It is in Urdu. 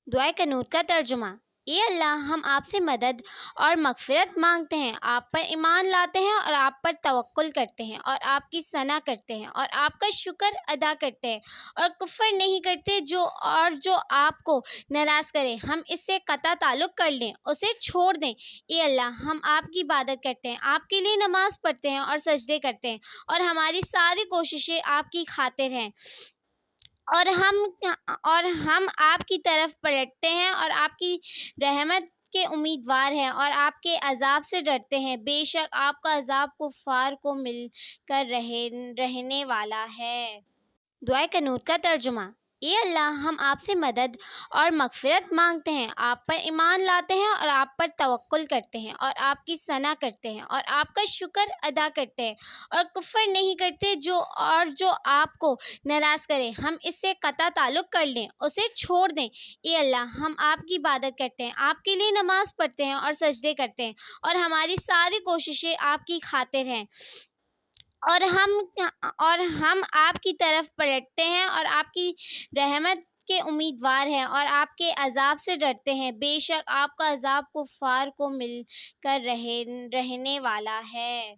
دعائے قنوت کا ترجمہ۔ اے اللہ، ہم آپ سے مدد اور مغفرت مانگتے ہیں، آپ پر ایمان لاتے ہیں اور آپ پر توکل کرتے ہیں اور آپ کی ثنا کرتے ہیں اور آپ کا شکر ادا کرتے ہیں اور کفر نہیں کرتے جو آپ کو ناراض کرے ہم اس سے قطع تعلق کر لیں، اسے چھوڑ دیں۔ اے اللہ، ہم آپ کی عبادت کرتے ہیں، آپ کے لیے نماز پڑھتے ہیں اور سجدے کرتے ہیں اور ہماری ساری کوششیں آپ کی خاطر ہیں اور ہم آپ کی طرف پلٹتے ہیں اور آپ کی رحمت کے امیدوار ہیں اور آپ کے عذاب سے ڈرتے ہیں۔ بے شک آپ کا عذاب کفار کو مل کر رہنے والا ہے۔ دعائے قنوت کا ترجمہ۔ اے اللہ، ہم آپ سے مدد اور مغفرت مانگتے ہیں، آپ پر ایمان لاتے ہیں اور آپ پر توکل کرتے ہیں اور آپ کی ثنا کرتے ہیں اور آپ کا شکر ادا کرتے ہیں اور کفر نہیں کرتے جو آپ کو ناراض کرے ہم اس سے قطع تعلق کر لیں، اسے چھوڑ دیں۔ اے اللہ، ہم آپ کی عبادت کرتے ہیں، آپ کے لیے نماز پڑھتے ہیں اور سجدے کرتے ہیں اور ہماری ساری کوششیں آپ کی خاطر ہیں اور ہم آپ کی طرف پلٹتے ہیں اور آپ کی رحمت کے امیدوار ہیں اور آپ کے عذاب سے ڈرتے ہیں۔ بے شک آپ کا عذاب کفار کو مل کر رہنے والا ہے۔